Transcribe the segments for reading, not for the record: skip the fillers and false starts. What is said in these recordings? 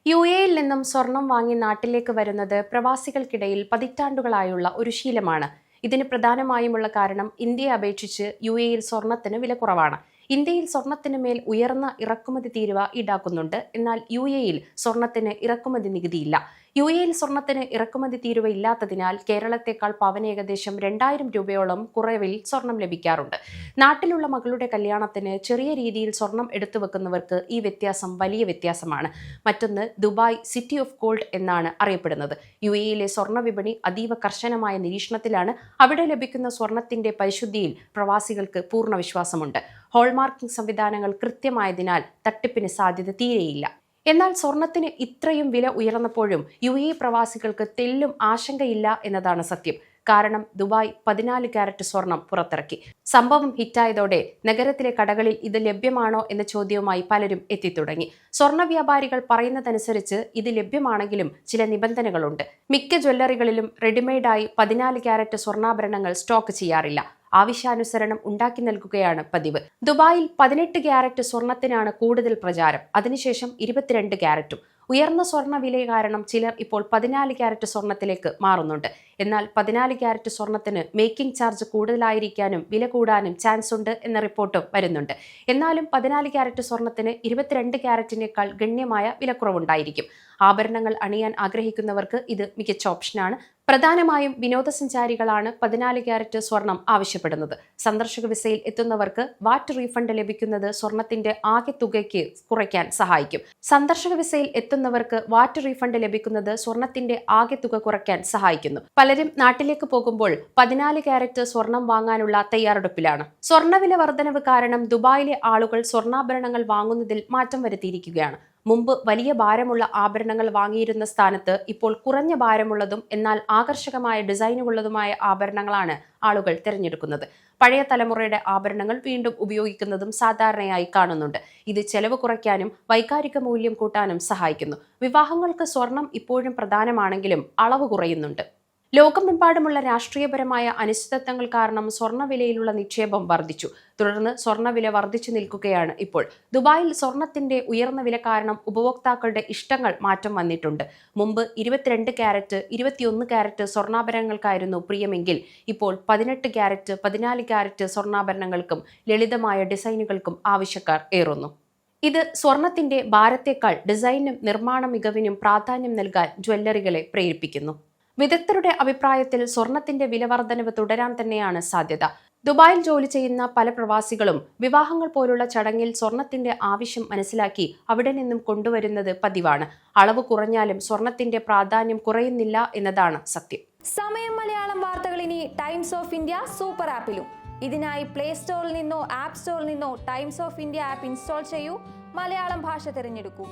യുഎഇയിൽ നിന്നും സ്വർണം വാങ്ങി നാട്ടിലേക്ക് വരുന്നത് പ്രവാസികൾക്കിടയിൽ പതിറ്റാണ്ടുകളായുള്ള ഒരു ശീലമാണ്. ഇതിന് പ്രധാനമായുമുള്ള കാരണം ഇന്ത്യയെ അപേക്ഷിച്ച് യുഎഇയിൽ സ്വർണത്തിന് വില കുറവാണ്. ഇന്ത്യയിൽ സ്വർണത്തിന് മേൽ ഉയർന്ന ഇറക്കുമതി തീരുവ ഈടാക്കുന്നുണ്ട്. എന്നാൽ യുഎഇയിൽ സ്വർണത്തിന് ഇറക്കുമതി നികുതിയില്ല. യുഎഇയിൽ സ്വർണത്തിന് ഇറക്കുമതി തീരുവ ഇല്ലാത്തതിനാൽ കേരളത്തെക്കാൾ പവന് ഏകദേശം 2000 രൂപയോളം കുറവിൽ സ്വർണം ലഭിക്കാറുണ്ട്. നാട്ടിലുള്ള മകളുടെ കല്യാണത്തിന് ചെറിയ രീതിയിൽ സ്വർണം എടുത്തു വെക്കുന്നവർക്ക് ഈ വ്യത്യാസം വലിയ വ്യത്യാസമാണ്. മറ്റൊന്ന്, ദുബായ് സിറ്റി ഓഫ് ഗോൾഡ് എന്നാണ് അറിയപ്പെടുന്നത്. യുഎഇയിലെ സ്വർണ്ണ വിപണി അതീവ കർശനമായ നിരീക്ഷണത്തിലാണ്. അവിടെ ലഭിക്കുന്ന സ്വർണത്തിന്റെ പരിശുദ്ധിയിൽ പ്രവാസികൾക്ക് പൂർണ്ണ വിശ്വാസമുണ്ട്. ഹോൾമാർക്കിംഗ് സംവിധാനങ്ങൾ കൃത്യമായതിനാൽ തട്ടിപ്പിന് സാധ്യത തീരെയില്ല. എന്നാൽ സ്വർണത്തിന് ഇത്രയും വില ഉയർന്നപ്പോഴും യുഎഇ പ്രവാസികൾക്ക് തെല്ലും ആശങ്കയില്ല എന്നതാണ് സത്യം. കാരണം ദുബായ് 14 കാരറ്റ് സ്വർണം പുറത്തിറക്കി. സംഭവം ഹിറ്റായതോടെ നഗരത്തിലെ കടകളിൽ ഇത് ലഭ്യമാണോ എന്ന ചോദ്യവുമായി പലരും എത്തിത്തുടങ്ങി. സ്വർണ്ണ വ്യാപാരികൾ പറയുന്നതനുസരിച്ച് ഇത് ലഭ്യമാണെങ്കിലും ചില നിബന്ധനകളുണ്ട്. മിക്ക ജ്വല്ലറികളിലും റെഡിമെയ്ഡായി 14 കാരറ്റ് സ്വർണ്ണാഭരണങ്ങൾ സ്റ്റോക്ക് ചെയ്യാറില്ല. ആവശ്യാനുസരണം ഉണ്ടാക്കി നൽകുകയാണ് പതിവ്. ദുബായിൽ 18 കാരറ്റ് സ്വർണത്തിനാണ് കൂടുതൽ പ്രചാരം. അതിനുശേഷം 22 കാരറ്റും. ഉയർന്ന സ്വർണ്ണ വില കാരണം ചിലർ ഇപ്പോൾ 14 കാരറ്റ് സ്വർണത്തിലേക്ക് മാറുന്നുണ്ട്. എന്നാൽ 14 കാരറ്റ് സ്വർണത്തിന് മേക്കിംഗ് ചാർജ് കൂടുതലായിരിക്കാനും വില കൂടാനും ചാൻസ് ഉണ്ട് എന്ന റിപ്പോർട്ടും വരുന്നുണ്ട്. എന്നാലും 14 കാരറ്റ് സ്വർണത്തിന് 22 കാരറ്റിനേക്കാൾ ഗണ്യമായ വിലക്കുറവുണ്ടായിരിക്കും. ആഭരണങ്ങൾ അണിയാൻ ആഗ്രഹിക്കുന്നവർക്ക് ഇത് മികച്ച ഓപ്ഷനാണ്. പ്രധാനമായും വിനോദസഞ്ചാരികളാണ് 14 കാരറ്റ് സ്വർണം ആവശ്യപ്പെടുന്നത്. സന്ദർശക വിസയിൽ എത്തുന്നവർക്ക് വാറ്റ് റീഫണ്ട് ലഭിക്കുന്നത് സ്വർണത്തിന്റെ ആകെ തുകയ്ക്ക് കുറയ്ക്കാൻ സഹായിക്കും. സന്ദർശക വിസയിൽ എത്തുന്നവർക്ക് വാറ്റ് റീഫണ്ട് ലഭിക്കുന്നത് സ്വർണത്തിന്റെ ആകെ തുക കുറയ്ക്കാൻ സഹായിക്കുന്നു. പലരും നാട്ടിലേക്ക് പോകുമ്പോൾ 14 കാരറ്റ് സ്വർണം വാങ്ങാനുള്ള തയ്യാറെടുപ്പിലാണ്. സ്വർണ്ണവില വർധനവ് കാരണം ദുബായിലെ ആളുകൾ സ്വർണ്ണാഭരണങ്ങൾ വാങ്ങുന്നതിൽ മാറ്റം വരുത്തിയിരിക്കുകയാണ്. മുമ്പ് വലിയ ഭാരമുള്ള ആഭരണങ്ങൾ വാങ്ങിയിരുന്ന സ്ഥാനത്ത് ഇപ്പോൾ കുറഞ്ഞ ഭാരമുള്ളതും എന്നാൽ ആകർഷകമായ ഡിസൈനുള്ളതുമായ ആഭരണങ്ങളാണ് ആളുകൾ തിരഞ്ഞെടുക്കുന്നത്. പഴയ തലമുറയുടെ ആഭരണങ്ങൾ വീണ്ടും ഉപയോഗിക്കുന്നതും സാധാരണയായി കാണുന്നുണ്ട്. ഇത് ചെലവ് കുറയ്ക്കാനും വൈകാരിക മൂല്യം കൂട്ടാനും സഹായിക്കുന്നു. വിവാഹങ്ങൾക്ക് സ്വർണം ഇപ്പോഴും പ്രധാനമാണെങ്കിലും അളവ് കുറയുന്നുണ്ട്. ലോകമെമ്പാടുമുള്ള രാഷ്ട്രീയപരമായ അനിശ്ചിതത്വങ്ങൾ കാരണം സ്വർണ്ണവിലയിലുള്ള നിക്ഷേപം വർദ്ധിച്ചു. തുടർന്ന് സ്വർണ്ണവില വർദ്ധിച്ചു നിൽക്കുകയാണ് ഇപ്പോൾ. ദുബായിൽ സ്വർണത്തിന്റെ ഉയർന്ന വില കാരണം ഉപഭോക്താക്കളുടെ ഇഷ്ടങ്ങൾ മാറ്റം വന്നിട്ടുണ്ട്. മുമ്പ് 22 കാരറ്റ് 21 കാരറ്റ് സ്വർണ്ണാഭരണങ്ങൾക്കായിരുന്നു പ്രിയമെങ്കിൽ ഇപ്പോൾ 18 കാരറ്റ് 14 കാരറ്റ് സ്വർണ്ണാഭരണങ്ങൾക്കും ലളിതമായ ഡിസൈനുകൾക്കും ആവശ്യക്കാർ ഏറുന്നു. ഇത് സ്വർണത്തിന്റെ ഭാരത്തേക്കാൾ ഡിസൈനും നിർമ്മാണ മികവിനും പ്രാധാന്യം നൽകാൻ ജ്വല്ലറികളെ പ്രേരിപ്പിക്കുന്നു. വിദഗ്ധരുടെ അഭിപ്രായത്തിൽ സ്വർണത്തിന്റെ വില വർധനവ് തുടരാൻ തന്നെയാണ് സാധ്യത. ദുബായിൽ ജോലി ചെയ്യുന്ന പല പ്രവാസികളും വിവാഹങ്ങൾ പോലുള്ള ചടങ്ങിൽ സ്വർണത്തിന്റെ ആവശ്യം മനസ്സിലാക്കി അവിടെ നിന്നും കൊണ്ടുവരുന്നത് പതിവാണ്. അളവ് കുറഞ്ഞാലും സ്വർണത്തിന്റെ പ്രാധാന്യം കുറയുന്നില്ല എന്നതാണ് സത്യം. സമയം മലയാളം വാർത്തകൾ ഇനി ടൈംസ് ഓഫ് ഇന്ത്യ സൂപ്പർ ആപ്പിലും. ഇതിനായി പ്ലേ സ്റ്റോറിൽ നിന്നോ ആപ്പ് സ്റ്റോറിൽ നിന്നോ times of India app install ചെയ്യൂ. മലയാളം ഭാഷ തിരഞ്ഞെടുക്കൂ.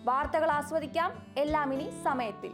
വാർത്തകൾ ആസ്വദിക്കാം. എല്ലാം ഇനി സമയത്തിൽ.